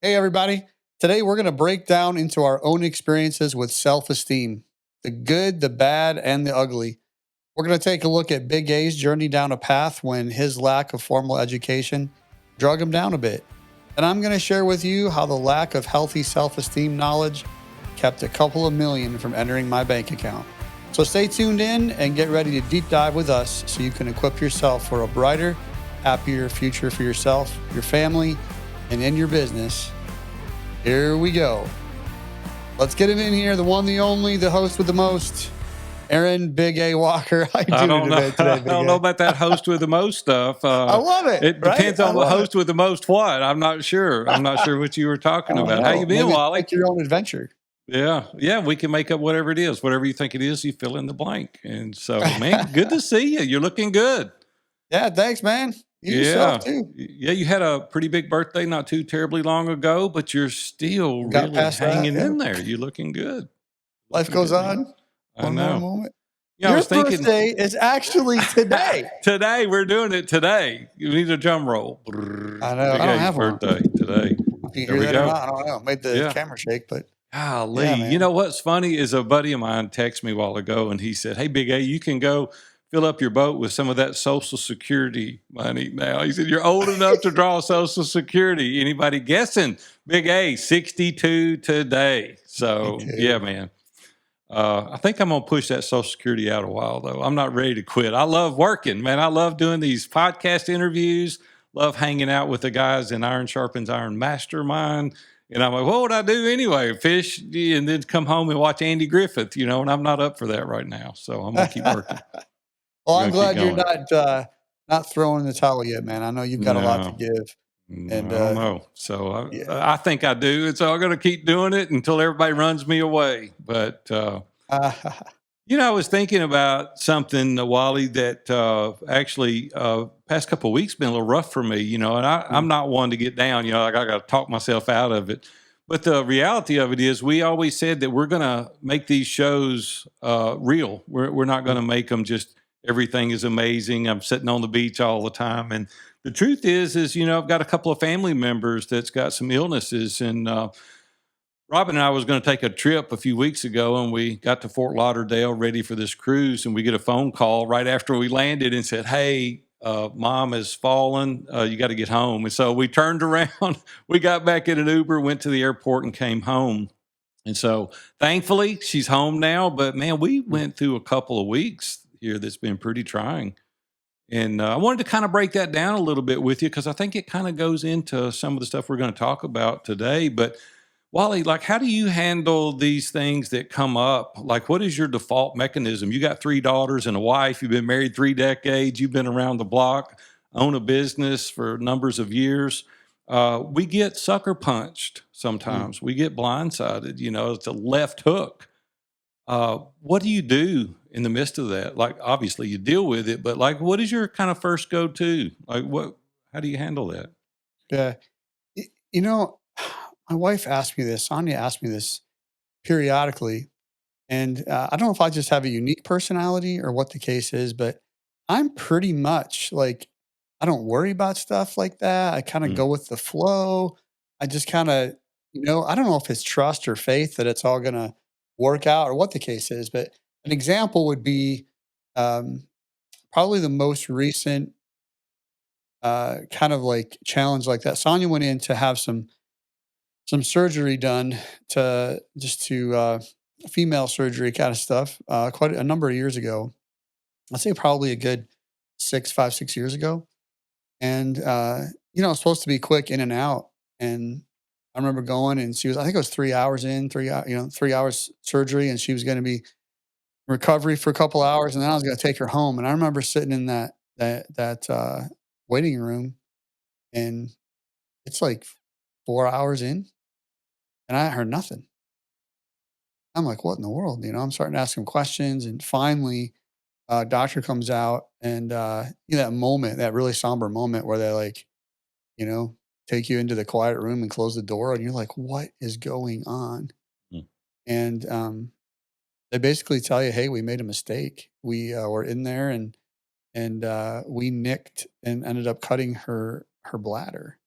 Hey, everybody. Today, we're going to break down into our own experiences with self esteem, the good, the bad, and the ugly. We're going to take a look at Big A's journey down a path when his lack of formal education drug him down a bit. And I'm going to share with you how the lack of healthy self esteem knowledge kept a couple of million from entering my bank account. So stay tuned in and get ready to deep dive with us so you can equip yourself for a brighter, happier future for yourself, your family, and in your business. Here we go. Let's get him in here. The one, the only, the host with the most, Aaron Big A Walker. How you doing today, I Big don't A? know about that host with the most stuff. I love it. It Right? depends I on the love host with the most what. I'm not sure. I'm not sure what you were I talking don't about. How you know. been, Maybe it's Wally? like your own adventure. Yeah. We can make up whatever it is. Whatever you think it is, you fill in the blank. And so, man, good to see you. You're looking good. Yeah, thanks, man. You yourself Yeah. too. Yeah, you had a pretty big birthday not too terribly long ago, but you're still Got really past that. hanging Yeah. in there. You're looking good. Life Looking goes good, man. on. I One more know. moment. I Your was thinking birthday is actually today. today. We're doing it today. You need a drum roll. I know. Big I don't A's have one. birthday today. If you There hear we that or go. not, I don't know. Made the Yeah. camera shake, but Golly. yeah, You man. know what's funny is a buddy of mine texted me a while ago and he said, "Hey, Big A, you can go fill up your boat with some of that Social Security money now." He said, "You're old enough to draw Social Security." Anybody guessing? Big A, 62 today. Me So, yeah, too. man. I think I'm going to push that Social Security out a while, though. I'm not ready to quit. I love working, man. I love doing these podcast interviews, love hanging out with the guys in Iron Sharpens Iron Mastermind. And I'm like, what would I do anyway? Fish and then come home and watch Andy Griffith, and I'm not up for that right now. So I'm going to keep working. Well, We're I'm going to keep glad you're going. not throwing in the towel yet, man. I know you've got a lot to No, give, I and don't know. So yeah, I think I do. And so I'm going to keep doing it until everybody runs me away. But, I was thinking about something, Wally, that actually past couple of weeks been a little rough for me, and I'm not one to get down, like I got to talk myself out of it. But the reality of it is we always said that we're going to make these shows real. We're not going to make them just everything is amazing. I'm sitting on the beach all the time. And the truth is, I've got a couple of family members that's got some illnesses and, Robin and I was going to take a trip a few weeks ago, and we got to Fort Lauderdale ready for this cruise, and we get a phone call right after we landed and said, "Hey, Mom has fallen. You got to get home." And so we turned around, we got back in an Uber, went to the airport, and came home. And so thankfully she's home now. But man, we went through a couple of weeks here that's been pretty trying. And I wanted to kind of break that down a little bit with you because I think it kind of goes into some of the stuff we're going to talk about today. But Wally, like, how do you handle these things that come up? Like, what is your default mechanism? You got three daughters and a wife. You've been married 3 decades. You've been around the block, own a business for numbers of years. We get sucker punched Mm. sometimes. We get blindsided. It's a left hook. What do you do in the midst of that? Like, obviously, you deal with it, but like, what is your kind of first go to? Like, what? How do you handle that? Yeah. Y- You know, my wife asked me this. Sonia asked me this periodically, and I don't know if I just have a unique personality or what the case is, but I'm pretty much like I don't worry about stuff like that. I kind of Mm, go with the flow. I just kind of, I don't know if it's trust or faith that it's all gonna work out or what the case is, but an example would be um, probably the most recent kind of like challenge like that. Sonia went in to have some surgery done to just to female surgery kind of stuff quite a number of years ago. I'd say probably a good 6 years ago. And it's supposed to be quick in and out. And I remember going and she was, I think it was 3 hours in, 3 hours surgery, and she was going to be in recovery for a couple hours, and then I was going to take her home. And I remember sitting in that waiting room, and it's like 4 hours in, and I heard nothing. I'm like, what in the world? I'm starting to ask him questions. And finally, doctor comes out and, that moment, that really somber moment where they like, you know, take you into the quiet room and close the door. And you're like, what is going on? mm. And they basically tell you, hey, we made a mistake. We were in there and we nicked and ended up cutting her bladder.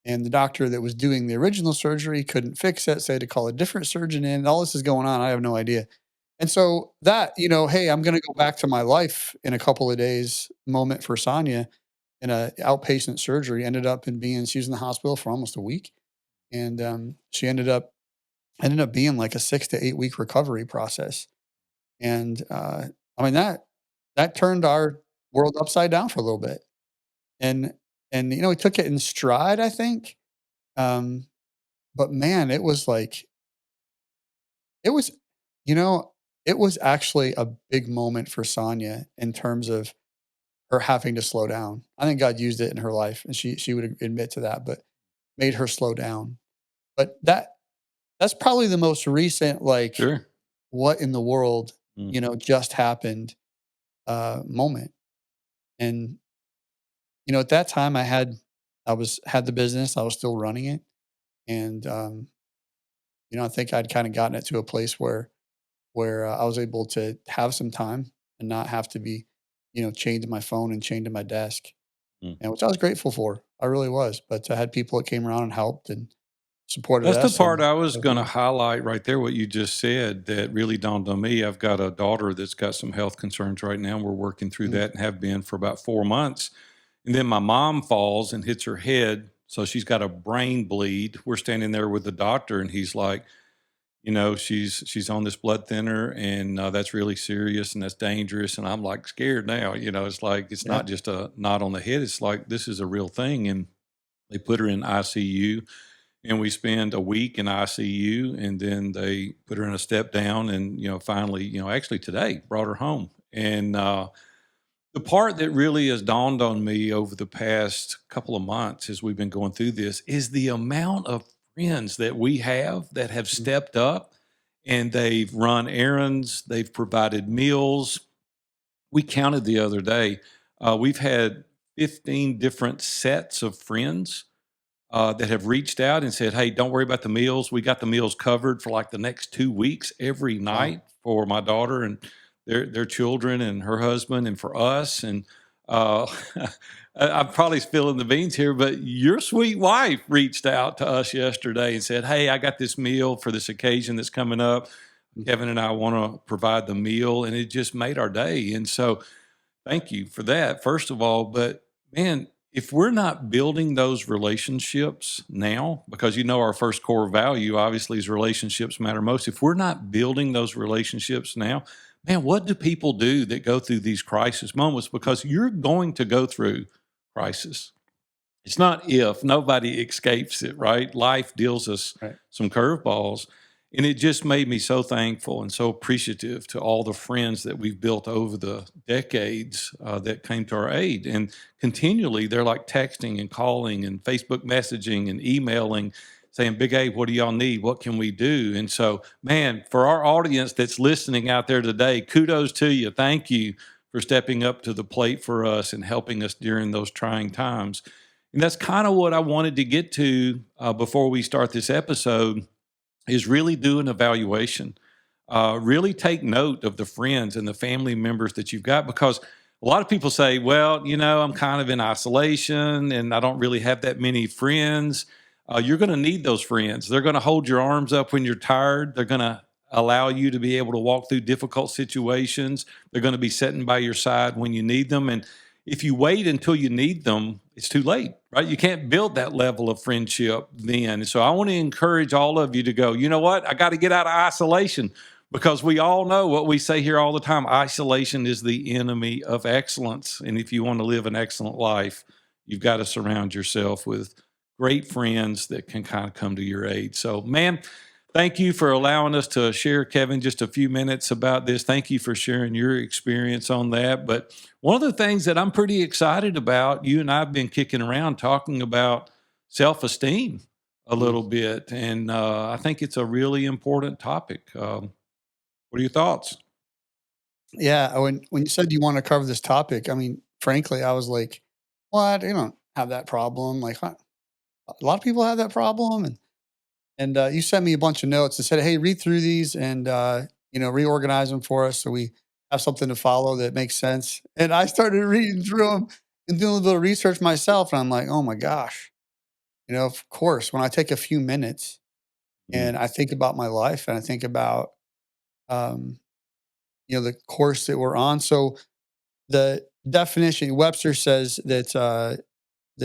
and the doctor that was doing the original surgery couldn't fix it, so they had to call a different surgeon in. All this is going on. I have no idea. And so that, hey, I'm going to go back to my life in a couple of days moment for Sonia in a outpatient surgery ended up in being she was in the hospital for almost a week, and she ended up being like a 6 to 8 week recovery process. And I mean that turned our world upside down for a little bit, and we took it in stride, I think. Um, but man, it was like it was, you know, it was actually a big moment for Sonia in terms of her having to slow down. I think God used it in her life, and she would admit to that, but made her slow down. But that's probably the most recent, like, Sure. what in the world, Mm. just happened moment. And at that time I had the business, I was still running it, and I think I'd kind of gotten it to a place where I was able to have some time and not have to be, chained to my phone and chained to my desk, Mm. and which I was grateful for. I really was. But I had people that came around and helped and supported That's the us, part and I was that was going to nice. highlight right there, what you just said, that really dawned on me. I've got a daughter that's got some health concerns right now. We're working through Mhm. that and have been for about 4 months. And then my mom falls and hits her head. So she's got a brain bleed. We're standing there with the doctor, and he's like, she's on this blood thinner, and that's really serious and that's dangerous. And I'm like scared now. It's like it's Yeah. not just a knot on the head. It's like this is a real thing. And they put her in ICU, and we spend a week in ICU, and then they put her in a step down, and finally, actually today brought her home. And the part that really has dawned on me over the past couple of months as we've been going through this is the amount of friends that we have that have Mhm. stepped up, and they've run errands, they've provided meals. We counted the other day, we've had 15 different sets of friends that have reached out and said, "Hey, don't worry about the meals. We got the meals covered for like the next 2 weeks every Wow. night for my daughter and their children and her husband and for us." And uh, I'm probably spilling the beans here, but your sweet wife reached out to us yesterday and said, "Hey, I got this meal for this occasion that's coming up. Mhm. Kevin and I want to provide the meal," and it just made our day. And so thank you for that, first of all. But man, if we're not building those relationships now, because our first core value obviously is relationships matter most. If we're not building those relationships now, man, what do people do that go through these crisis moments? Because you're going to go through crisis. It's not if, nobody escapes it, right? Life deals us Right. some curveballs. And it just made me so thankful and so appreciative to all the friends that we've built over the decades that came to our aid. And continually, they're like texting and calling and Facebook messaging and emailing, saying, "Big A, what do y'all need? What can we do?" And so, man, for our audience that's listening out there today, kudos to you. Thank you for stepping up to the plate for us and helping us during those trying times. And that's kind of what I wanted to get to before we start this episode is really do an evaluation. Really take note of the friends and the family members that you've got, because a lot of people say, well, I'm kind of in isolation and I don't really have that many friends. You're going to need those friends. They're going to hold your arms up when you're tired. They're going to allow you to be able to walk through difficult situations. They're going to be sitting by your side when you need them. And if you wait until you need them, it's too late, right? You can't build that level of friendship then. And so I want to encourage all of you to go, you know what? I got to get out of isolation, because we all know what we say here all the time: isolation is the enemy of excellence. And if you want to live an excellent life, you've got to surround yourself with great friends that can kind of come to your aid. So, man, thank you for allowing us to share, Kevin, just a few minutes about this. Thank you for sharing your experience on that. But one of the things that I'm pretty excited about, you and I have been kicking around talking about self esteem a Mhm. little bit. And I think it's a really important topic. What are your thoughts? Yeah, when you said you wanna cover this topic, I mean, frankly, I was like, "What? You don't have that problem." Like, huh, a lot of people have that problem, and you sent me a bunch of notes and said, "Hey, read through these and, reorganize them for us so we have something to follow that makes sense." And I started reading through them and doing a little bit of research myself, and I'm like, "Oh my gosh." Of course, when I take a few minutes Mm, and I think about my life and I think about, um, the course that we're on. So the definition, Webster says that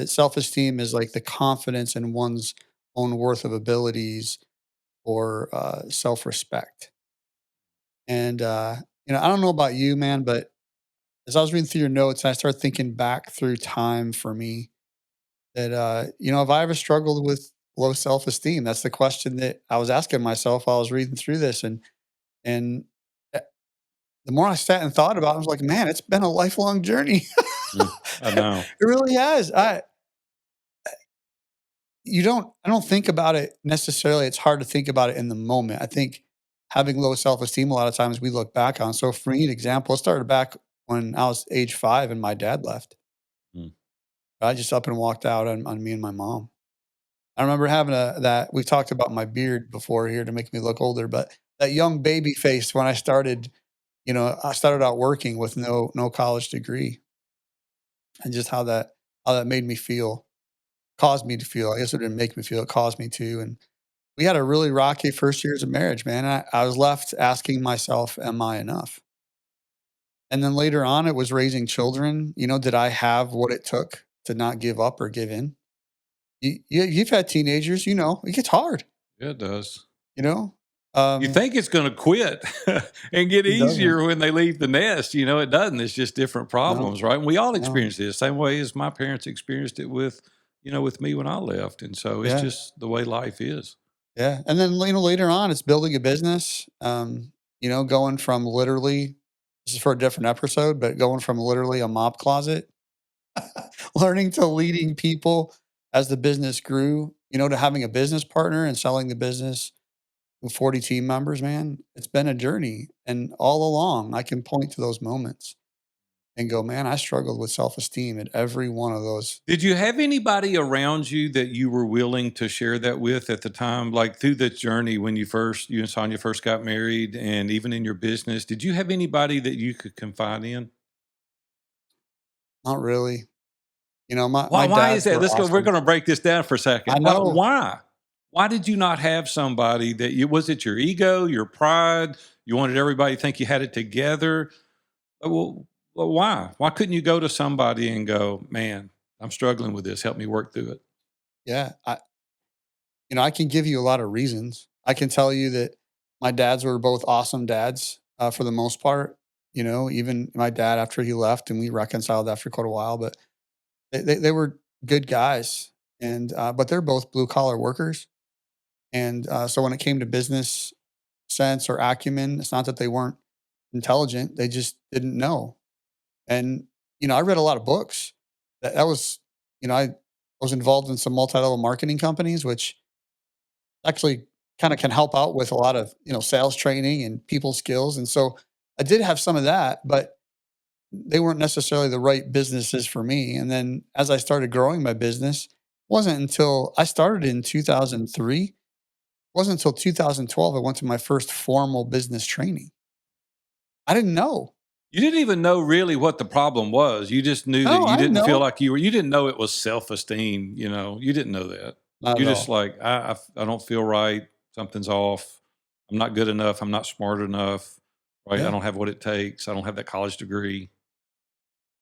self-esteem is like the confidence in one's own worth of abilities or self-respect. And I don't know about you, man, but as I was reading through your notes, I started thinking back through time for me that have I ever struggled with low self-esteem? That's the question that I was asking myself while I was reading through this. And uh, the more I sat and thought about it, I was like, man, it's been a lifelong journey. mm, I It know. really has. I don't think about it necessarily. It's hard to think about it in the moment. I think having low self-esteem, a lot of times we look back on. So for me, an example, it started back when I was age 5 and my dad left. Mm. I just up and walked out on me and my mom. I remember having that we talked about my beard before here to make me look older, but that young baby face when I started out working with no college degree, and just how that made me feel, caused me to feel. I guess it didn't make me feel, it caused me to. And we had a really rocky first years of marriage, man. I was left asking myself, am I enough? And then later on, it was raising children. Did I have what it took to not give up or give in? You've had teenagers, it gets hard, Yeah, it does. you know? You Um, think it's gonna quit and get it doesn't. easier when they leave the nest, it doesn't, it's just different No, problems, right? And we all no. experience this same way as my parents experienced it with me when I left, and so it's Yeah, just the way life is. yeah. And then, later on, it's building a business, going from literally, this is for a different episode, but going from literally a mop closet, learning to leading people as the business grew, to having a business partner and selling the business with 40 team members, man. It's been a journey. And all along, I can point to those moments and go, man, I struggled with self esteem at every one of those. Did you have anybody around you that you were willing to share that with at the time? Like through the journey when you and Sonia first got married and even in your business, did you have anybody that you could confide in? Not really. My Why is dads that? were We're awesome. gonna break this down for a second. I Why know. why? Why did you not have somebody that you was it your ego, your pride? You wanted everybody to think you had it together? Well, why? Why couldn't you go to somebody and go, "Man, I'm struggling with this. Help me work through it." Yeah. I can give you a lot of reasons. I can tell you that my dads were both awesome dads for the most part. Even my dad after he left and we reconciled after quite a while, but they were good guys. And, but they're both blue collar workers. And so when it came to business sense or acumen, it's not that they weren't intelligent, they just didn't know. And, I read a lot of books. That was, I was involved in some multi-level marketing companies, which actually kind of can help out with a lot of, sales training and people skills. And so I did have some of that, but they weren't necessarily the right businesses for me. And then as I started growing my business, it wasn't until I started in 2003, it wasn't until 2012 I went to my first formal business training. I didn't know. You didn't even know really what the problem was. You just knew that No, you I didn't didn't feel know. like you didn't know it was self-esteem, you didn't know that. Not You at just all. like, I don't feel right. Something's off. I'm not good enough. I'm not smart enough. Right. I Yeah. don't have what it takes. I don't have that college degree.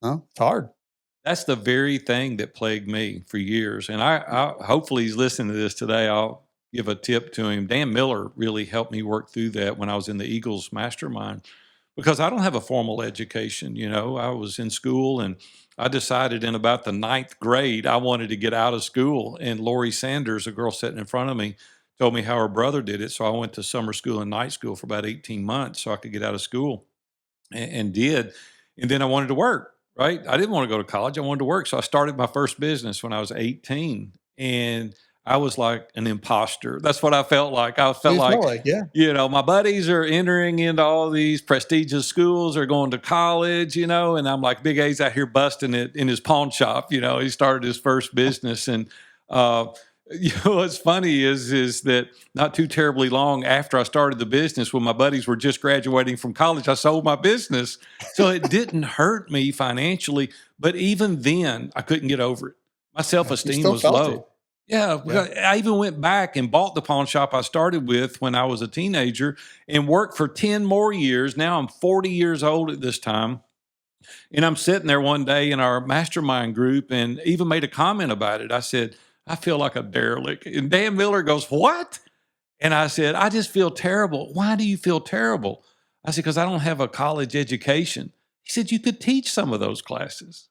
No, it's hard. That's the very thing that plagued me for years. And I hopefully he's listening to this today. I'll give a tip to him. Dan Miller really helped me work through that when I was in the Eagles mastermind because I don't have a formal education. I was in school and I decided in about the ninth grade I wanted to get out of school. And Lori Sanders, a girl sitting in front of me, told me how her brother did it. So I went to summer school and night school for about 18 months so I could get out of school and did. And then I wanted to work, right? I didn't want to go to college. I wanted to work. So I started my first business when I was 18. And I was like an imposter. That's what I felt like. I What do felt you feel like, like? Yeah. my buddies are entering into all these prestigious schools or going to college, and I'm like, Big A's out here busting it in his pawn shop. He started his first business. And, uh, what's funny is that not too terribly long after I started the business, when my buddies were just graduating from college, I sold my business. So it didn't hurt me financially, but even then, I couldn't get over it. My self Yeah. You esteem still was felt it. low. Yeah, Yeah. because I even went back and bought the pawn shop I started with when I was a teenager and worked for 10 more years. Now I'm 40 years old at this time. And I'm sitting there one day in our mastermind group and even made a comment about it. I said, I feel like a derelict. And Dan Miller goes, what? And I said, I just feel terrible. Why do you feel terrible? I said, because I don't have a college education. He said, you could teach some of those classes.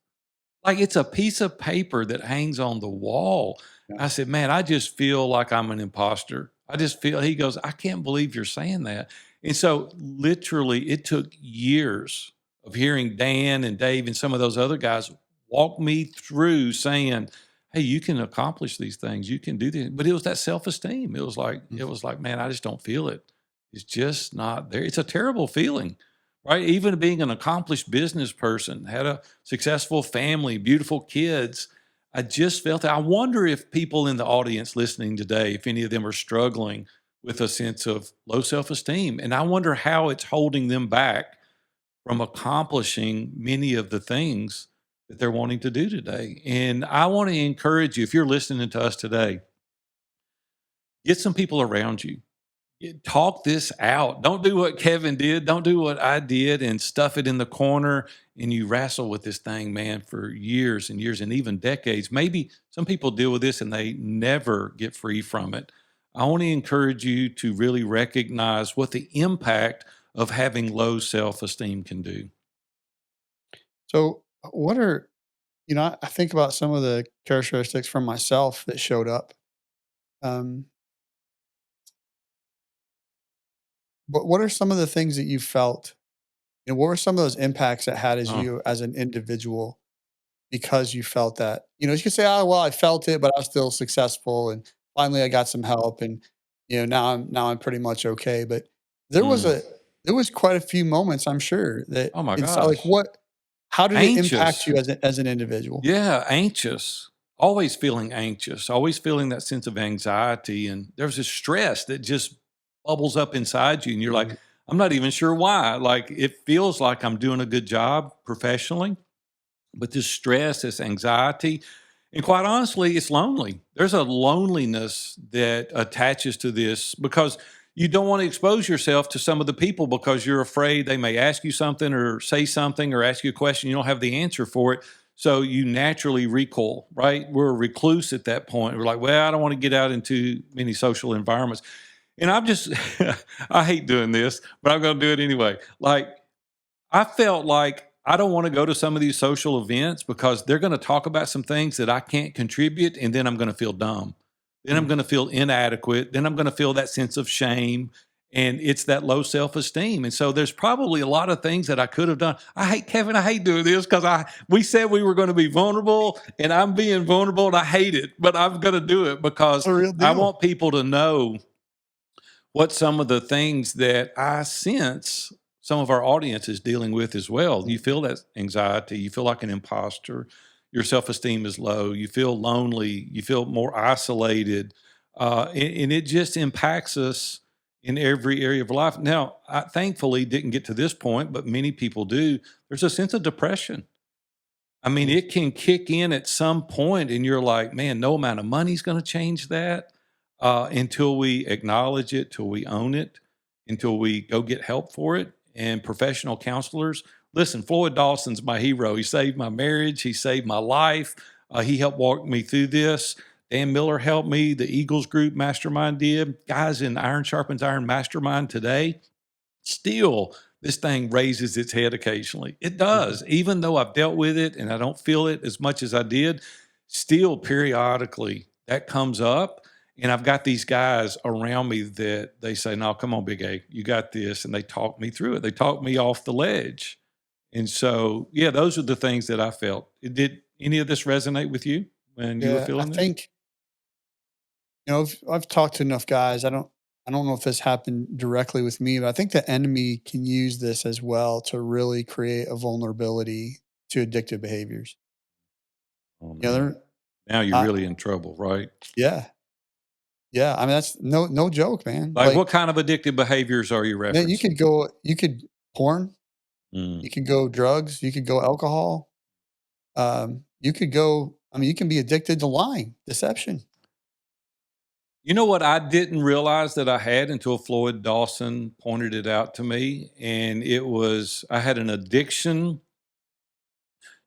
Like it's a piece of paper that hangs on the wall. Yeah. I said, man, I just feel like I'm an imposter. I just feel, he goes, I can't believe you're saying that. And so literally it took years of hearing Dan and Dave and some of those other guys walk me through saying, hey, you can accomplish these things. You can do this. But it was that self-esteem. Mm. It was like, man, I just don't feel it. It's just not there. It's a terrible feeling, right? Even being an accomplished business person, had a successful family, beautiful kids. I just felt that. I wonder if people in the audience listening today, if any of them are struggling with a sense of low self esteem. And I wonder how it's holding them back from accomplishing many of the things that they're wanting to do today. And I want to encourage you, if you're listening to us today, get some people around you. Talk this out. Don't do what Kevin did. Don't do what I did and stuff it in the corner and you wrestle with this thing, man, for years and years and even decades. Maybe some people deal with this and they never get free from it. I want to encourage you to really recognize what the impact of having low self esteem can do. So, what are I think about some of the characteristics from myself that showed up. Um, but what are some of the things that you felt? What were some of those impacts that had as Uh, you as an individual because you felt that? You could say, "Oh, well, I felt it, but I was still successful, and finally I got some help, and now I'm pretty much okay." But there was mm. a there was quite a few moments, I'm sure, that Oh my inside, like, gosh. what? How did it impact Anxious. you as an individual? Yeah, anxious. Always feeling anxious, always feeling that sense of anxiety. And there's this stress that just bubbles up inside you. And you're like, Mhm. I'm not even sure why. Like, it feels like I'm doing a good job professionally, but this stress, this anxiety, and quite honestly, it's lonely. There's a loneliness that attaches to this because you don't want to expose yourself to some of the people because you're afraid they may ask you something or say something or ask you a question. You don't have the answer for it. So you naturally recoil, right? We're a recluse at that point. We're like, well, I don't want to get out into many social environments. And I'm just, I hate doing this, but I'm going to do it anyway. Like, I felt like I don't want to go to some of these social events because they're going to talk about some things that I can't contribute, and then I'm going to feel dumb. Then I'm Mm. going to feel inadequate. Then I'm going to feel that sense of shame. And it's that low self esteem. And so there's probably a lot of things that I could have done. I hate Kevin. I hate doing this because we said we were going to be vulnerable, and I'm being vulnerable, and I hate it. But I'm going to do it It's because a real I deal. want people to know what some of the things that I sense some of our audience is dealing with as well. You Mhm. feel that anxiety, you feel like an imposter, your self esteem is low, you feel lonely, you feel more isolated, and it just impacts us in every area of life. Now, I thankfully didn't get to this point, but many people do. There's a sense of depression. I mean, Mm. it can kick in at some point, and you're like, man, no amount of money is going to change that until we acknowledge it, till we own it, until we go get help for it. And professional counselors, listen, Floyd Dawson's my hero. He saved my marriage, he saved my life. He helped walk me through this. Dan Miller helped me. The Eagles Group Mastermind did. Guys in Iron Sharpens Iron Mastermind today, still this thing raises its head occasionally. It Mhm. does, even though I've dealt with it and I don't feel it as much as I did, still periodically that comes up. And I've got these guys around me that they say, no, come on, Big A, you got this. And they talk me through it. They talk me off the ledge. And so, yeah, those are the things that I felt. Did any of this resonate with you when you were Yeah, I feeling this? think I've talked to enough guys. I don't know if this happened directly with me, but I think the enemy can use this as well to really create a vulnerability to addictive behaviors. Oh, You know, man. they're Now you're I really in trouble, right? yeah, yeah. I mean, that's no joke, man. Like, what Like, kind of addictive behaviors are you man, you referencing? could go, you could porn, Mm. you could go drugs, you could go alcohol, you could go. I mean, you can be addicted to lying, deception. You know what I didn't realize that I had until Floyd Dawson pointed it out to me, and it was I had an addiction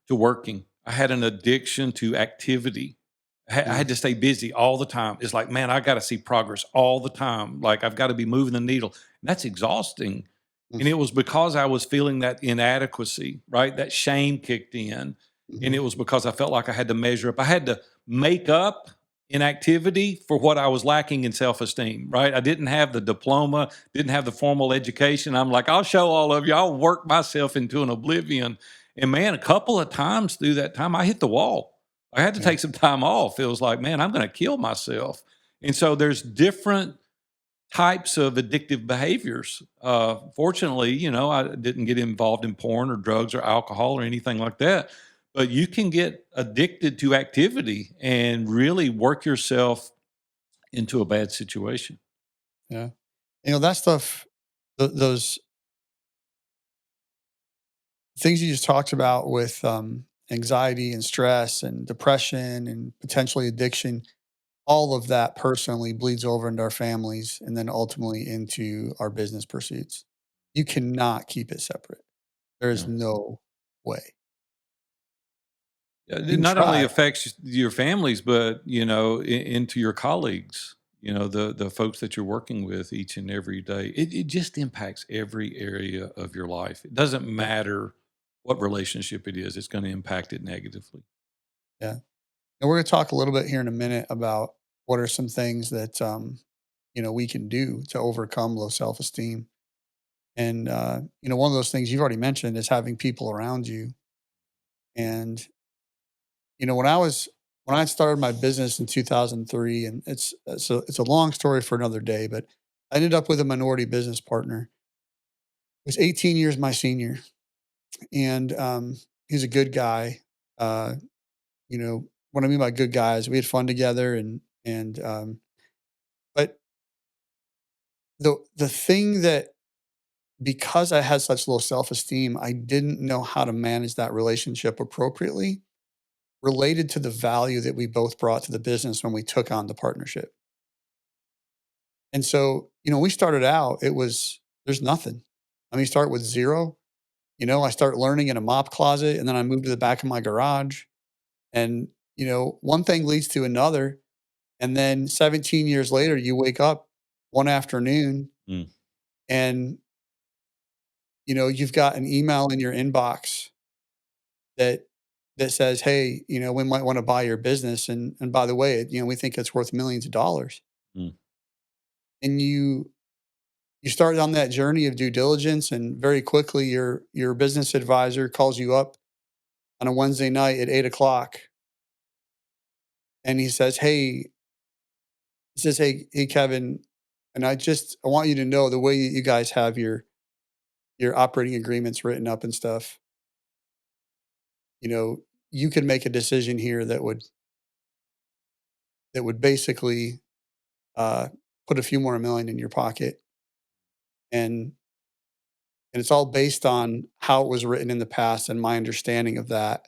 to working. I had an addiction to activity. I Yeah. had to stay busy all the time. It's like, man, I got to see progress all the time. Like I've got to be moving the needle. And that's exhausting. And it was because I was feeling that inadequacy, right? That shame kicked in. And Mm-hmm. it was because I felt like I had to measure up. I had to make up in activity for what I was lacking in self-esteem, right? I didn't have the diploma, didn't have the formal education. I'm like, I'll show all of you. I'll work myself into an oblivion. And man, a couple of times through that time, I hit the wall. I had to Yeah. take some time off. It was like, man, I'm going to kill myself. And so there's different types of addictive behaviors. Fortunately, I didn't get involved in porn or drugs or alcohol or anything like that. But you can get addicted to activity and really work yourself into a bad situation. Yeah. That stuff, those things you just talked about with anxiety and stress and depression and potentially addiction, all of that personally bleeds over into our families and then ultimately into our business pursuits. You cannot keep it separate. There is Yeah. no way. You It can not only try. affects your families, but into your colleagues. The folks that you're working with each and every day. It just impacts every area of your life. It doesn't Yeah. matter what relationship it is; it's going to impact it negatively. Yeah. And we're going to talk a little bit here in a minute about what are some things that, we can do to overcome low self esteem. And, one of those things you've already mentioned is having people around you. And, when I started my business in 2003, and it's a long story for another day, but I ended up with a minority business partner who was 18 years my senior. And he's a good guy. Uh, what I mean by good guys, we had fun together but the thing that because I had such low self-esteem, I didn't know how to manage that relationship appropriately related to the value that we both brought to the business when we took on the partnership. And so, we started out, there's nothing. I mean, start with zero. I start learning in a mop closet and then I moved to the back of my garage. And, one thing leads to another. And then 17 years later, you wake up one afternoon Mm, and, you've got an email in your inbox that that says, "Hey, we might want to buy your business, and by the way, we think it's worth millions of dollars." mm, And you start on that journey of due diligence, and very quickly, your business advisor calls you up on a Wednesday night at 8 o'clock, and he says, "Hey, Kevin, and I want you to know the way that you guys have your operating agreements written up and stuff. You know, you could make a decision here that would basically uh, put a few more million in your pocket, and it's all based on how it was written in the past and my understanding of that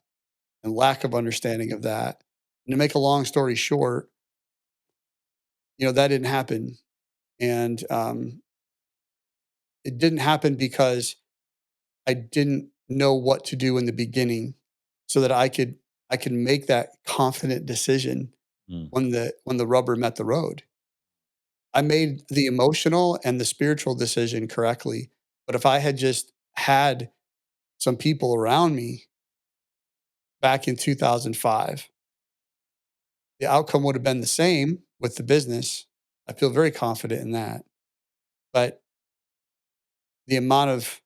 and lack of understanding of that. And to make a long story short, that didn't happen, and it didn't happen because I didn't know what to do in the beginning, so that I could make that confident decision mm. when the rubber met the road. I made the emotional and the spiritual decision correctly, but if I had just had some people around me back in 2005, the outcome would have been the same with the business. I feel very confident in that. But the amount of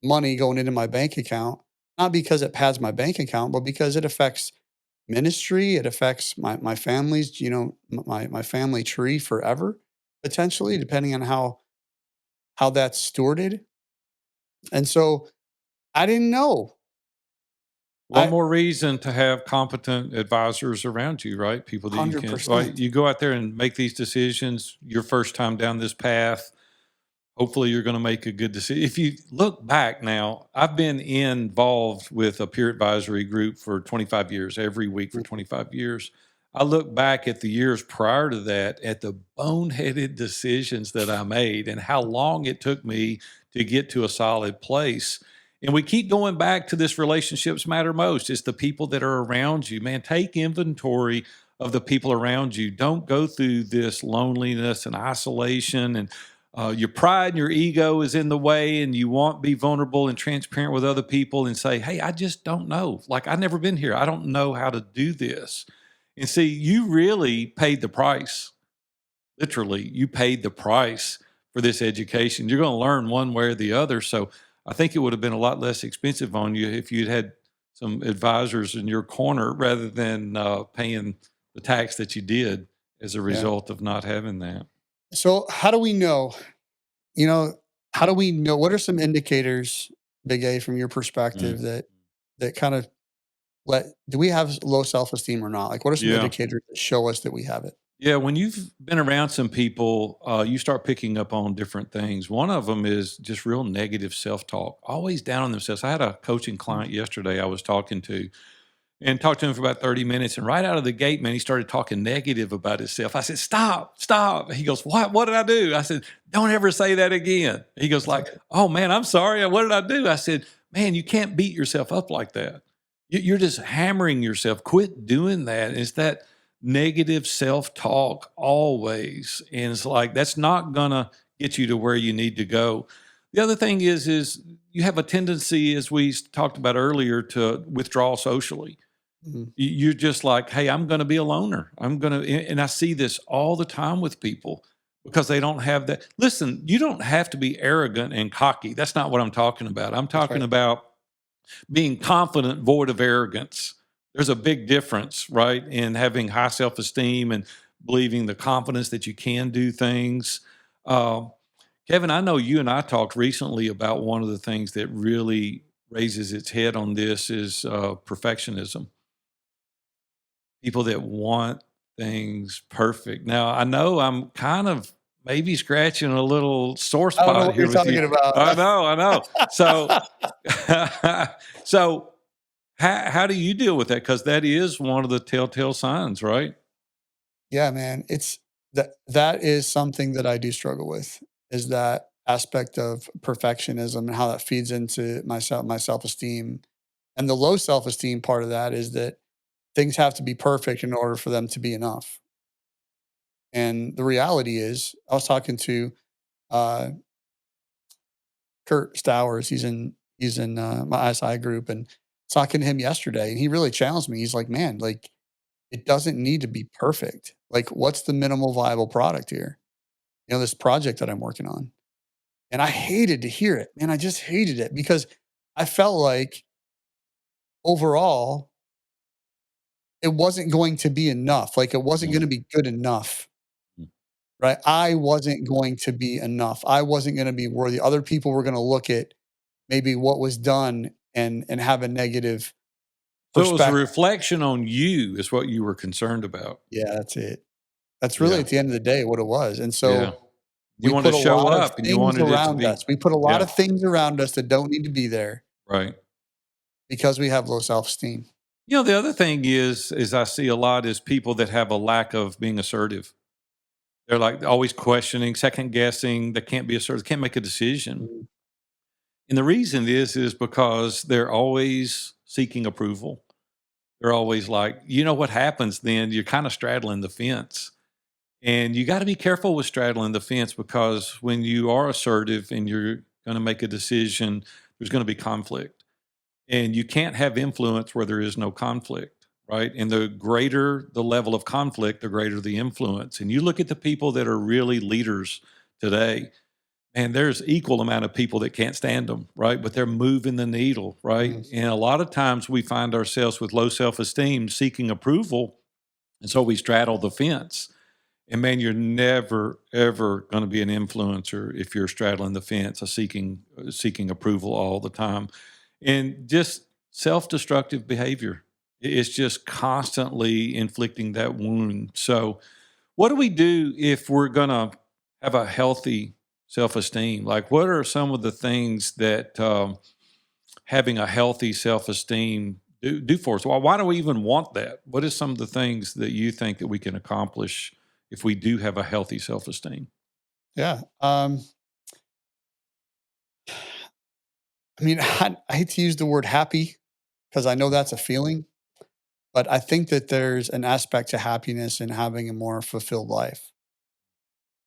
money going into my bank account, not because it pads my bank account, but because it affects ministry, it affects my family's, my family tree forever, potentially, depending on how that's stewarded. And so I didn't know. One I more reason to have competent advisors around you, right? People that you can, right? 100%. You go out there and make these decisions your first time down this path. Hopefully, you're going to make a good decision. If you look back now, I've been involved with a peer advisory group for 25 years, every week for 25 years. I look back at the years prior to that, at the boneheaded decisions that I made and how long it took me to get to a solid place. And we keep going back to this relationships matter most. It's the people that are around you. Man, take inventory of the people around you. Don't go through this loneliness and isolation and your pride and your ego is in the way, and you won't be vulnerable and transparent with other people and say, hey, I just don't know. Like, I've never been here. I don't know how to do this. And see, you really paid the price. Literally, you paid the price for this education. You're going to learn one way or the other. So I think it would have been a lot less expensive on you if you'd had some advisors in your corner rather than paying the tax that you did as a Yeah. result of not having that. So how do we know, you know, how do we know what are some indicators, Big A, from your perspective Mm. that kind of do we have low self-esteem or not? Like what are some Yeah. indicators that show us that we have it? Yeah, when you've been around some people, you start picking up on different things. One of them is just real negative self-talk, always down on themselves. I had a coaching Mm. client yesterday I was talking to and talked to him for about 30 minutes. And right out of the gate, man, he started talking negative about himself. I said, stop, stop. He goes, what did I do? I said, don't ever say that again. He goes That's like, right. oh man, I'm sorry. What did I do? I said, man, you can't beat yourself up like that. You're just hammering yourself. Quit doing that. It's that negative self-talk always. And it's like, that's not going to get you to where you need to go. The other thing is you have a tendency, as we talked about earlier, to withdraw socially. Mhm. You're just like, hey, I'm going to be a loner. I'm going to, and I see this all the time with people because they don't have that. Listen, you don't have to be arrogant and cocky. That's not what I'm talking about. I'm That's talking right. about being confident, void of arrogance. There's a big difference, right, in having high self esteem and believing the confidence that you can do things. Uh, Kevin, I know you and I talked recently about one of the things that really raises its head on this is perfectionism. People that want things perfect. Now, I know I'm kind of maybe scratching a little sore I don't know spot what you're here with you. talking about. I know. So, so how do you deal with that? Because that is one of the telltale signs, right? Yeah, man. It's that is something that I do struggle with is that aspect of perfectionism and how that feeds into my self-esteem. And the low self-esteem part of that is that things have to be perfect in order for them to be enough. And the reality is, I was talking to uh, Kurt Stowers. He's in my ISI group, and talking to him yesterday, and he really challenged me. He's like, "Man, like it doesn't need to be perfect. Like, what's the minimal viable product here? You know, this project that I'm working on." And I hated to hear it, man. I just hated it because I felt like overall it wasn't going to be enough. Like it wasn't going to Mm, be good enough. mm. Right? I wasn't going to be enough. I wasn't gonna be worthy. Other people were gonna look at maybe what was done and have a negative So it was a perspective. reflection on you, is what you were concerned about. Yeah, that's it. That's really Yeah, at the end of the day what it was. And yeah. so You we wanted put to a show lot of up, and you things wanted it to around be. us. We put a lot Yeah, of things around us that don't need to be there right. because we have low self-esteem. You know, the other thing is I see a lot is people that have a lack of being assertive. They're like always questioning, second guessing. They can't be assertive. Can't make a decision. Mhm. And the reason is because they're always seeking approval. They're always like, you know what happens then? You're kind of straddling the fence. And you got to be careful with straddling the fence because when you are assertive and you're going to make a decision, there's going to be conflict. And you can't have influence where there is no conflict, right? And the greater the level of conflict, the greater the influence. And you look at the people that are really leaders today, and there's equal amount of people that can't stand them, right? But they're moving the needle, right? Mhm. And a lot of times we find ourselves with low self-esteem seeking approval, and so we straddle the fence. And man, you're never ever going to be an influencer if you're straddling the fence, seeking approval all the time, and just self-destructive behavior. It's just constantly inflicting that wound. So what do we do if we're going to have a healthy self esteem? Like, what are some of the things that having a healthy self esteem do for us? Why do we even want that? What is some of the things that you think that we can accomplish if we do have a healthy self-esteem? Yeah. I mean, I hate to use the word happy because I know that's a feeling, but I think that there's an aspect to happiness in having a more fulfilled life.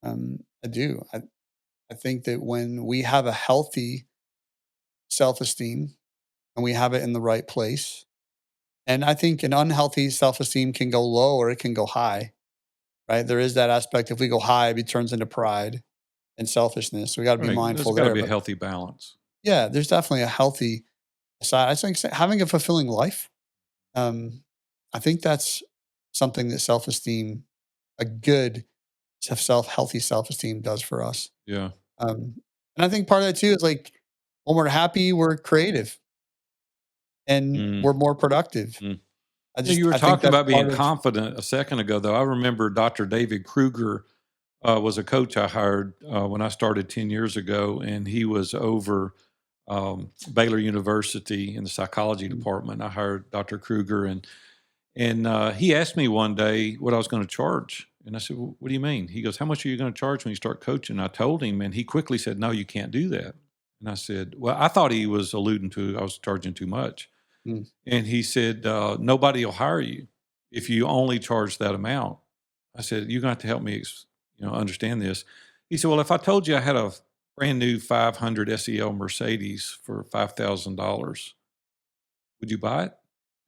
I do. I think that when we have a healthy self esteem and we have it in the right place, and I think an unhealthy self esteem can go low or it can go high, right? There is that aspect. If we go high, it turns into pride and selfishness. So we got to be Right. There's mindful got to there. be a But healthy balance. yeah, there's definitely a healthy side. I think having a fulfilling life, um, I think that's something that self esteem, a good healthy self esteem does for us. Yeah. Um, and I think part of that too is like when we're happy, we're creative and Mm, we're more productive. mm. You were I think talking that's about being part of. confident a second ago, though. I remember Dr. David Kruger was a coach I hired when I started 10 years ago, and he was over Baylor University in the psychology Mm, department. I hired Dr. Kruger, and he asked me one day what I was going to charge. And I said, well, what do you mean? He goes, how much are you going to charge when you start coaching? I told him, and he quickly said, no, you can't do that. And I said, well, I thought he was alluding to I was charging too much. mm, And he said, nobody will hire you if you only charge that amount. I said, you're going to have to help me, understand this. He said, well, if I told you I had a brand new 500 SEL Mercedes for $5,000, would you buy it?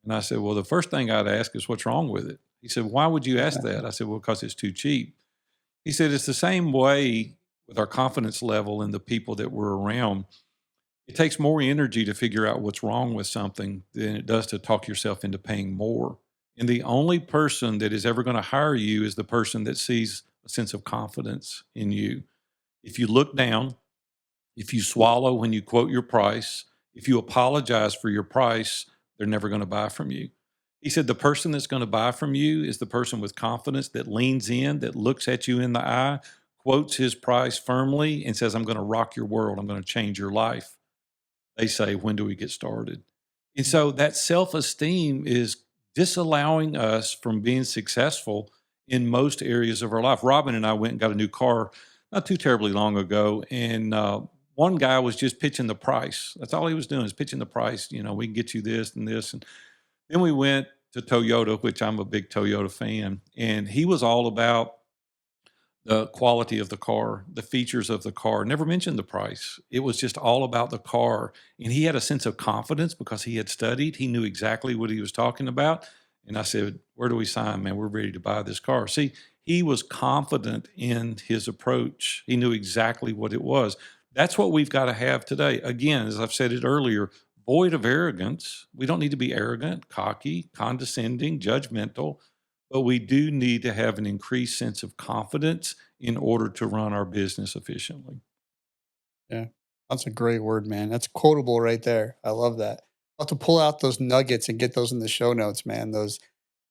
And I said, well, the first thing I'd ask is what's wrong with it? He said, why would you ask that? I said, well, because it's too cheap. He said, it's the same way with our confidence level and the people that we're around. It takes more energy to figure out what's wrong with something than it does to talk yourself into paying more. And the only person that is ever going to hire you is the person that sees a sense of confidence in you. If you look down, if you swallow when you quote your price, if you apologize for your price, they're never going to buy from you. He said the person that's going to buy from you is the person with confidence that leans in, that looks at you in the eye, quotes his price firmly, and says, I'm going to rock your world. I'm going to change your life. They say, when do we get started? And so that self esteem is disallowing us from being successful in most areas of our life. Robin and I went and got a new car not too terribly long ago. And one guy was just pitching the price. That's all he was doing is pitching the price. We can get you this and this. And then we went to Toyota, which I'm a big Toyota fan. And he was all about the quality of the car, the features of the car, never mentioned the price. It was just all about the car. And he had a sense of confidence because he had studied. He knew exactly what he was talking about. And I said, where do we sign, man? We're ready to buy this car. See, he was confident in his approach. He knew exactly what it was. That's what we've got to have today. Again, as I've said it earlier, void of arrogance. We don't need to be arrogant, cocky, condescending, judgmental, but we do need to have an increased sense of confidence in order to run our business efficiently. yeah, that's a great word, man. That's quotable right there. I love that. I'll have to pull out those nuggets and get those in the show notes, man. Those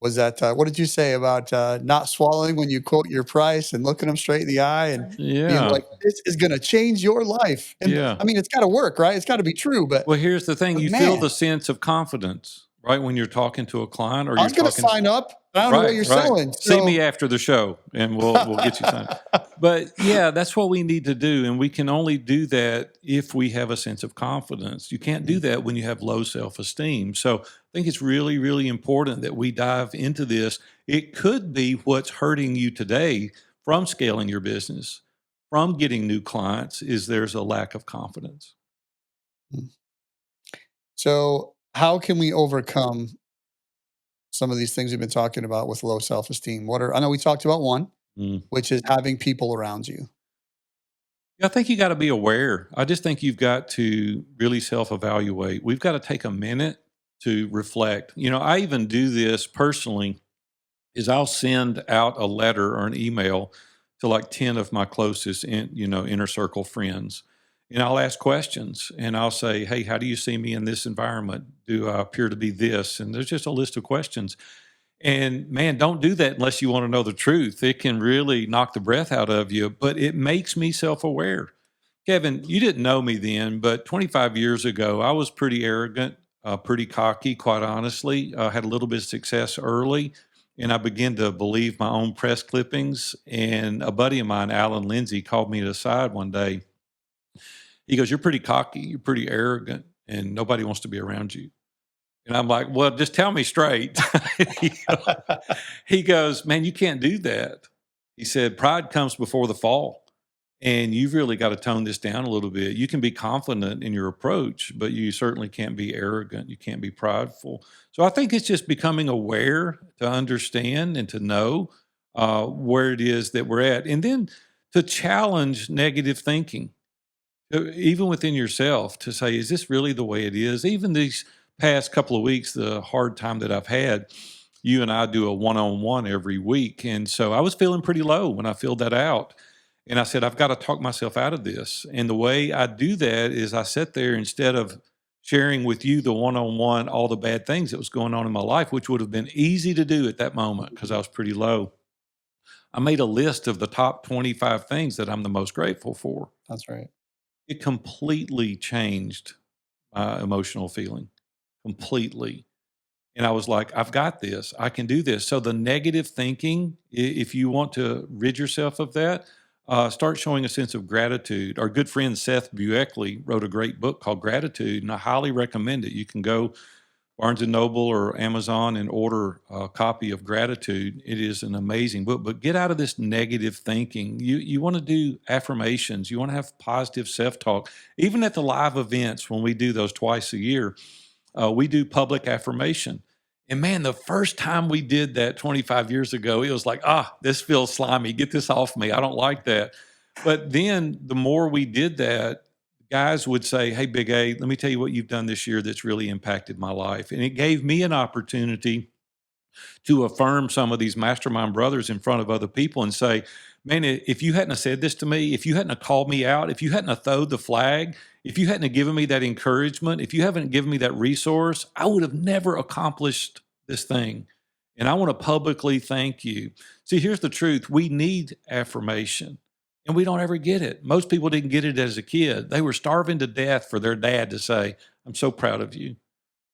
was that. What did you say about not swallowing when you quote your price and looking them straight in the eye and being Yeah. like, "This is going to change your life." And Yeah. I mean, it's got to work, right? It's got to be true. Well, here's the thing. But You feel man, the sense of confidence, right? When you're talking to a client or I you're was going to talking. sign up, but I don't know what Right, you're right. selling. See me So after the show and we'll get you signed. But yeah, that's what we need to do. And we can only do that if we have a sense of confidence. You can't do that when you have low self-esteem. So I think it's really, really important that we dive into this. It could be what's hurting you today from scaling your business, from getting new clients, is there's a lack of confidence. so how can we overcome some of these things we've been talking about with low self-esteem? What are I know we talked about one, Mm. which is having people around you. Yeah, I think you got to be aware. I just think you've got to really self evaluate. We've got to take a minute to reflect. I even do this personally is I'll send out a letter or an email to like 10 of my closest inner circle friends. And I'll ask questions and I'll say, hey, how do you see me in this environment? Do I appear to be this? And there's just a list of questions. And man, don't do that unless you want to know the truth. It can really knock the breath out of you, but it makes me self aware. Kevin, you didn't know me then, but 25 years ago, I was pretty arrogant. pretty cocky, quite honestly. Had a little bit of success early, and I began to believe my own press clippings. And a buddy of mine, Alan Lindsay, called me to the side one day. He goes, "You're pretty cocky, you're pretty arrogant, and nobody wants to be around you." And I'm like, "Well, just tell me straight." he, go- he goes, "Man, you can't do that." He said, "Pride comes before the fall. And you've really got to tone this down a little bit. You can be confident in your approach, but you certainly can't be arrogant. You can't be prideful." So I think it's just becoming aware to understand and to know where it is that we're at. And then to challenge negative thinking, even within yourself, to say, is this really the way it is? Even these past couple of weeks, the hard time that I've had, you and I do a one-on-one every week. And so I was feeling pretty low when I filled that out. And I said, I've got to talk myself out of this. And the way I do that is I sit there, instead of sharing with you the one-on-one, all the bad things that was going on in my life, which would have been easy to do at that moment because I was pretty low. I made a list of the top 25 things that I'm the most grateful for. That's right. It completely changed my emotional feeling, completely. And I was like, I've got this. I can do this. So the negative thinking, if you want to rid yourself of that, start showing a sense of gratitude. Our good friend Seth Bueckley wrote a great book called Gratitude, and I highly recommend it. You can go Barnes and Noble or Amazon and order a copy of Gratitude. It is an amazing book. But get out of this negative thinking. You want to do affirmations. You want to have positive self-talk. Even at the live events, when we do those twice a year, we do public affirmation. And man, the first time we did that 25 years ago, it was like, this feels slimy. Get this off me. I don't like that. But then the more we did that, guys would say, "Hey, Big A, let me tell you what you've done this year that's really impacted my life." And it gave me an opportunity to affirm some of these mastermind brothers in front of other people and say, "Man, if you hadn't have said this to me, if you hadn't have called me out, if you hadn't have thrown the flag, if you hadn't have given me that encouragement, if you haven't given me that resource, I would have never accomplished this thing. And I want to publicly thank you." See, here's the truth. We need affirmation, and we don't ever get it. Most people didn't get it as a kid. They were starving to death for their dad to say, "I'm so proud of you.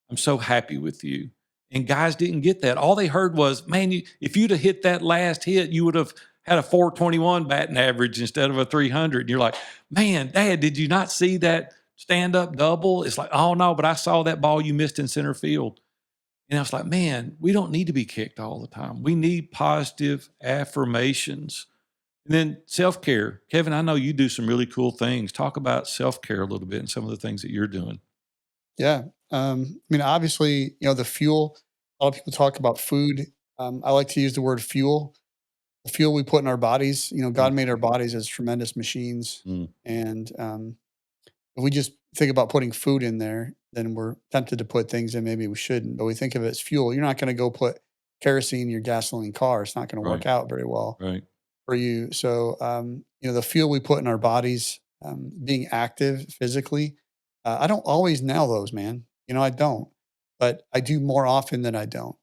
I'm so happy with you." And guys didn't get that. All they heard was, "Man, if you'd have hit that last hit, you would have had a 421 batting average instead of a 300. And you're like, "Man, Dad, did you not see that stand up double?" It's like, "Oh, no, but I saw that ball you missed in center field." And I was like, man, we don't need to be kicked all the time. We need positive affirmations. And then self care. Kevin, I know you do some really cool things. Talk about self care a little bit and some of the things that you're doing. Yeah. I mean, obviously, the fuel, a lot of people talk about food. I like to use the word fuel. The fuel we put in our bodies, Mm, God made our bodies as tremendous machines. mm, And if we just think about putting food in there, then we're tempted to put things in maybe we shouldn't. But we think of it as fuel. You're not going to go put kerosene in your gasoline car. It's not going to work right, out very well right. for you. So, the fuel we put in our bodies, being active physically, I don't always nail those, man. I don't, but I do more often than I don't.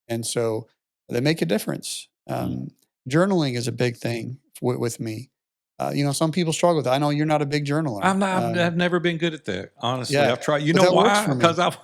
And so they make a difference. Mm. Journaling is a big thing with me. Some people struggle with that. I know you're not a big journaler. I'm not, I've never been good at that. Honestly, Yeah, I've tried. You but know that works why? for me. Because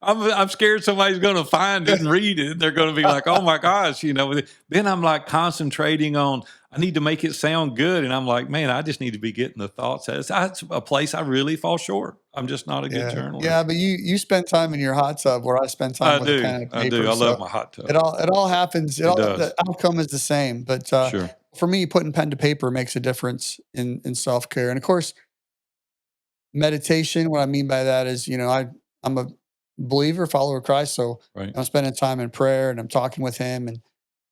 I'm scared somebody's going to find it and read it. They're going to be like, "Oh my gosh," Then I'm like concentrating on. I need to make it sound good, and I'm like, man, I just need to be getting the thoughts. That's a place I really fall short. I'm just not a good Yeah, journaler. yeah, but you spend time in your hot tub where I spend time I with a do. pen and I do. paper, I love so my hot it tub. all happens. It The does. outcome is the same, but Sure. for me, putting pen to paper makes a difference in self care, and of course, meditation. What I mean by that is, I'm a believer, follower of Christ, so Right. I'm spending time in prayer and I'm talking with Him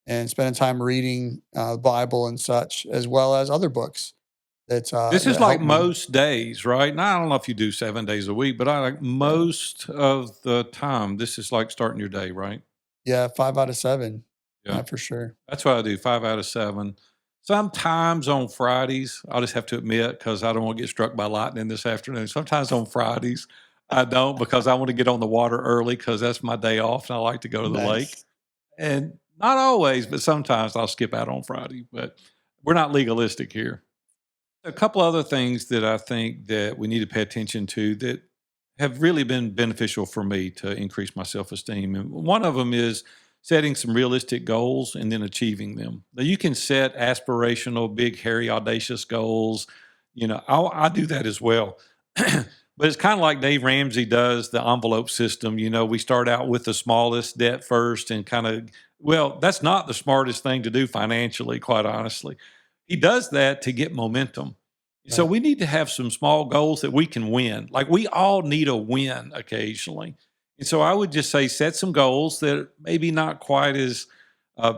and spending time reading the Bible and such, as well as other books This that is like help me. most days, right? Now, I don't know if you do 7 days a week, but I like Yeah, most of the time, this is like starting your day, right? yeah, 5 out of 7, Yeah. for sure. That's what I do, 5 out of 7. Sometimes on Fridays, I'll just have to admit, because I don't want to get struck by lightning this afternoon. Sometimes on Fridays, I don't, because I want to get on the water early because that's my day off and I like to go to the lake. Nice. And not always, but sometimes I'll skip out on Friday. But we're not legalistic here. A couple other things that I think that we need to pay attention to that have really been beneficial for me to increase my self-esteem. And one of them is setting some realistic goals and then achieving them. Now you can set aspirational, big, hairy, audacious goals. I do that as well. But it's kind of like Dave Ramsey does the envelope system. We start out with the smallest debt first and that's not the smartest thing to do financially, quite honestly. He does that to get momentum. So Right. we need to have some small goals that we can win. Like we all need a win occasionally. And so I would just say set some goals that maybe not quite as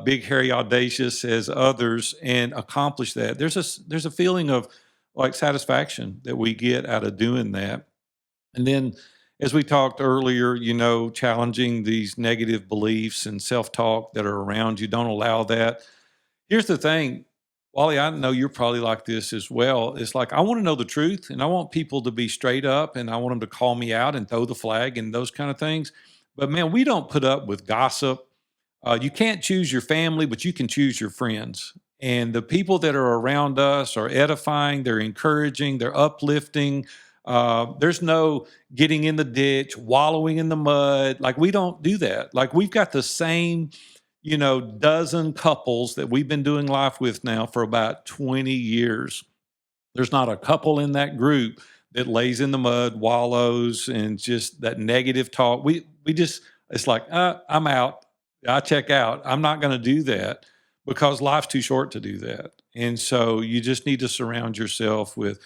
big, hairy, audacious as others, and accomplish that. There's a feeling of like satisfaction that we get out of doing that. And then, as we talked earlier, challenging these negative beliefs and self talk that are around you. Don't allow that. Here's the thing, Wally, I know you're probably like this as well. It's like, I want to know the truth and I want people to be straight up and I want them to call me out and throw the flag and those kind of things. But man, we don't put up with gossip. You can't choose your family, but you can choose your friends. And the people that are around us are edifying, they're encouraging, they're uplifting. There's no getting in the ditch, wallowing in the mud. Like, we don't do that. Like, we've got the same, dozen couples that we've been doing life with now for about 20 years. There's not a couple in that group that lays in the mud, wallows, and just that negative talk. We just, it's like, I'm out. I check out. I'm not going to do that because life's too short to do that. And so you just need to surround yourself with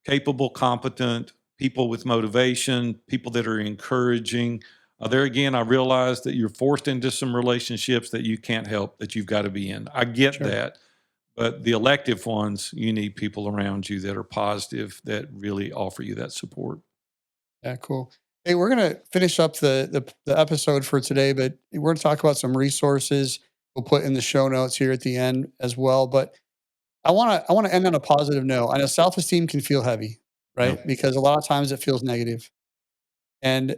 capable, competent people with motivation, people that are encouraging. There again, I realize that you're forced into some relationships that you can't help, that you've got to be in. I get Sure. that. But the elective ones, you need people around you that are positive, that really offer you that support. Yeah, cool. Hey, we're gonna finish up the episode for today, but we're gonna talk about some resources we'll put in the show notes here at the end as well. But I wanna end on a positive note. I know self-esteem can feel heavy, Yeah. right? Because a lot of times it feels negative. And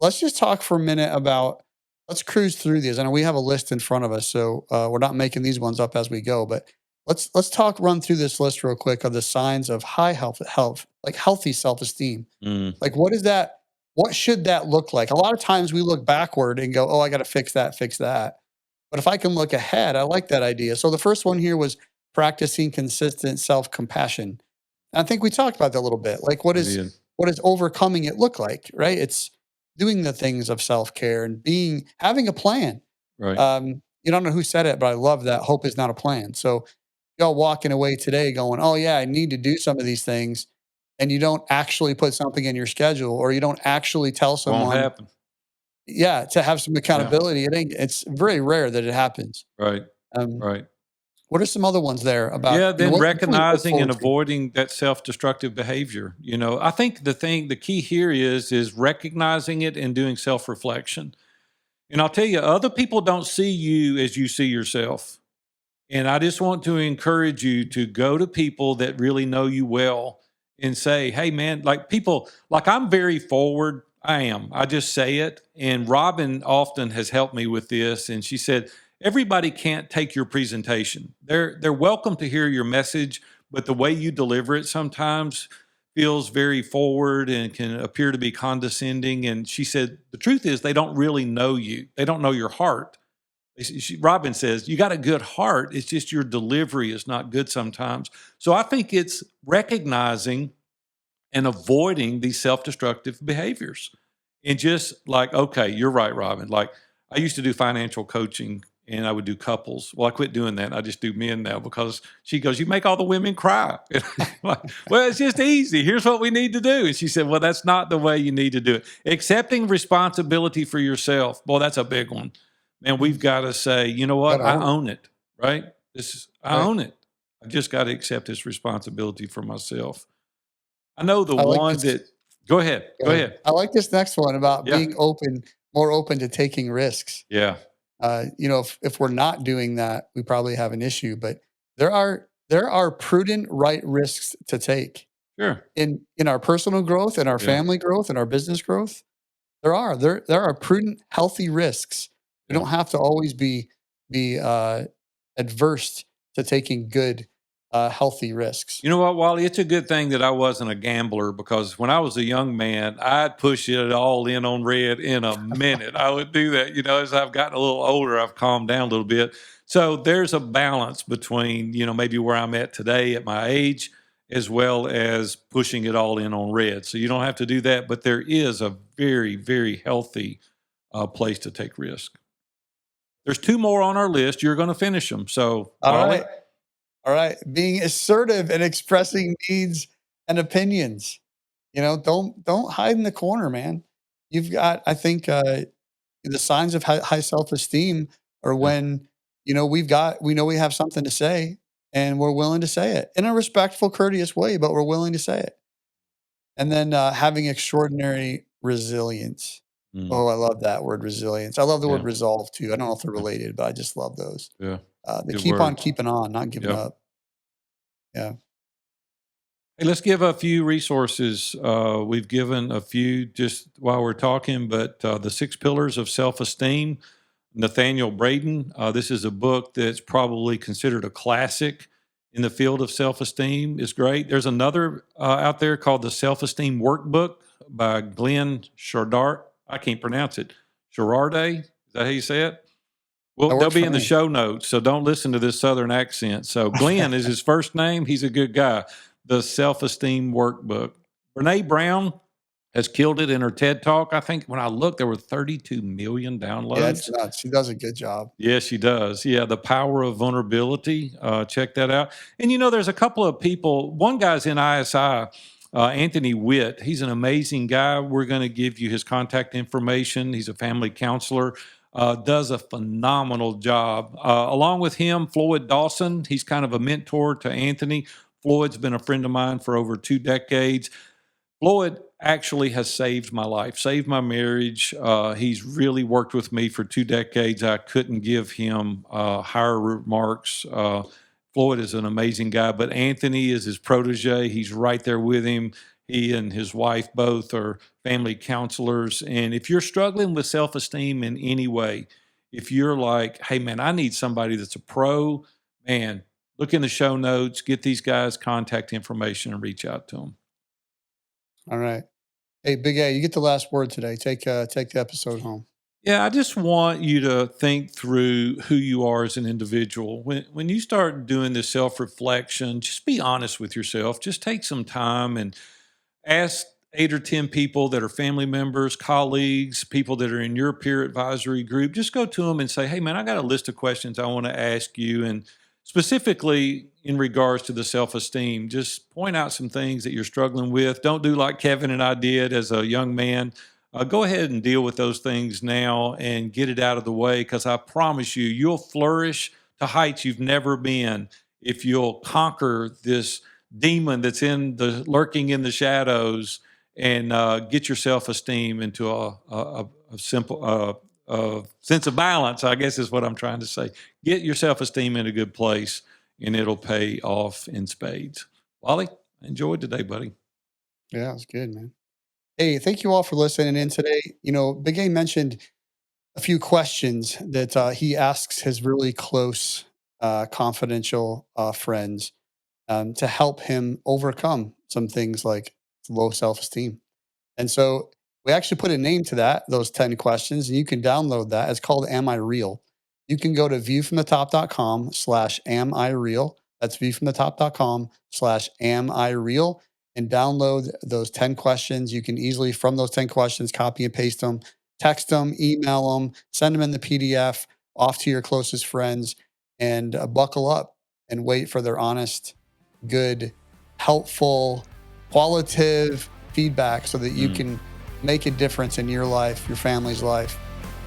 let's just talk for a minute about let's cruise through these. I know we have a list in front of us, so we're not making these ones up as we go. But let's talk run through this list real quick of the signs of high health, like healthy self-esteem. Mm, Like, what is that? What should that look like? A lot of times we look backward and go, "Oh, I got to fix that, fix that." But if I can look ahead, I like that idea. So the first one here was practicing consistent self-compassion. I think we talked about that a little bit. Like, I did. what does overcoming it look like? Right? It's doing the things of self-care and being having a plan. Right. You don't know who said it, but I love that. Hope is not a plan. So y'all walking away today going, "Oh yeah, I need to do some of these things," and you don't actually put something in your schedule, or you don't actually tell Won't someone, happen. yeah, to have some Yeah. accountability. It's very rare that it happens. Right. Um, Right. what are some other ones there about, Yeah. Then what can we look recognizing and forward to? avoiding that self-destructive behavior. I think the key here is recognizing it and doing self-reflection. And I'll tell you, other people don't see you as you see yourself. And I just want to encourage you to go to people that really know you well and say, hey, man, like people, like I'm very forward. I am. I just say it. And Robin often has helped me with this. And she said, everybody can't take your presentation. They're welcome to hear your message, but the way you deliver it sometimes feels very forward and can appear to be condescending. And she said, the truth is, they don't really know you, they don't know your heart. Robin says, you got a good heart. It's just your delivery is not good sometimes. So I think it's recognizing and avoiding these self destructive behaviors. And just like, okay, you're right, Robin. Like I used to do financial coaching and I would do couples. Well, I quit doing that. I just do men now because she goes, you make all the women cry. And I'm like, well, it's just easy. Here's what we need to do. And she said, well, that's not the way you need to do it. Accepting responsibility for yourself. Boy, that's a big one. Man, we've Mm, got to say, you know what? gotta I own it, own it, right? I right? own it. I just got to accept this responsibility for myself. I know the I like one this. that, go ahead, Go go ahead. ahead. I like this next one about Yeah, being open, more open to taking risks. yeah, If we're not doing that, we probably have an issue. But there are prudent, right risks to take sure. in our personal growth, in our Yeah, family growth, in our business growth. There are prudent, healthy risks. We yeah, don't have to always be adverse to taking good, healthy risks. You know what, Wally? It's a good thing that I wasn't a gambler, because when I was a young man, I'd push it all in on red in a minute. I would do that. As I've gotten a little older, I've calmed down a little bit. So there's a balance between, maybe where I'm at today at my age, as well as pushing it all in on red. So you don't have to do that, but there is a very, very healthy place to take risk. There's two more on our list. You're going to finish them. So, All Wally. right. All right. Being assertive and expressing needs and opinions. Don't hide in the corner, man. You've got, I think, the signs of high self-esteem are Yeah. when, we know we have something to say and we're willing to say it in a respectful, courteous way, but we're willing to say it. And then having extraordinary resilience. Mm, Oh, I love that word, resilience. I love the word yeah. resolve too. I don't know if they're Yeah. related, but I just love those. Yeah. They Good keep on words. keeping on, not giving Yep. up. Yeah. Hey, let's give a few resources. We've given a few just while we're talking, but The Six Pillars of Self-Esteem, Nathaniel Braden. This is a book that's probably considered a classic in the field of self-esteem. It's great. There's another out there called The Self-Esteem Workbook by Glenn Chardart. I can't pronounce it. Chardart? Is that how you say it? Well, That they'll works be for in the me. show notes, so don't listen to this Southern accent. So Glenn is his first name. He's a good guy. The Self-Esteem Workbook. Brene Brown has killed it in her TED Talk. I think when I looked, there were 32 million Yeah, it's downloads. nuts. She does a good job. Yes, she does. Yeah, The Power of Vulnerability. Check that out. And there's a couple of people. One guy's in ISI, Anthony Witt. He's an amazing guy. We're going to give you his contact information. He's a family counselor. Does a phenomenal job. Along with him, Floyd Dawson. He's kind of a mentor to Anthony. Floyd's been a friend of mine for over 2 decades. Floyd actually has saved my life, saved my marriage. He's really worked with me for 2 decades. I couldn't give him higher remarks. Floyd is an amazing guy, but Anthony is his protege. He's right there with him. He and his wife both are family counselors. And if you're struggling with self-esteem in any way, if you're like, hey, man, I need somebody that's a pro, man, look in the show notes, get these guys' contact information, and reach out to them. All right. Hey, Big A, you get the last word today. Take the episode home. Yeah, I just want you to think through who you are as an individual. When you start doing this self-reflection, just be honest with yourself. Just take some time and ask 8 or 10 people that are family members, colleagues, people that are in your peer advisory group. Just go to them and say, hey, man, I got a list of questions I want to ask you. And specifically in regards to the self-esteem, just point out some things that you're struggling with. Don't do like Kevin and I did as a young man. Go ahead and deal with those things now and get it out of the way, because I promise you, you'll flourish to heights you've never been if you'll conquer this demon that's lurking in the shadows, and get your self-esteem into a simple sense of balance, I guess is what I'm trying to say. Get your self-esteem in a good place, and it'll pay off in spades. Wally, I enjoyed today, buddy. Yeah, it's good, man. Hey, thank you all for listening in today. Big A mentioned a few questions that he asks his really close, confidential friends to help him overcome some things like low self-esteem. And so we actually put a name to those 10 questions, and you can download that. It's called Am I Real? You can go to viewfromthetop.com/am I real. That's viewfromthetop.com/am I real, and download those 10 questions. You can easily, from those 10 questions, copy and paste them, text them, email them, send them in the PDF off to your closest friends, and buckle up and wait for their honest, good, helpful, qualitative feedback so that you can make a difference in your life, your family's life,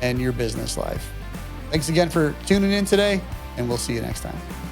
and your business life. Thanks again for tuning in today, and we'll see you next time.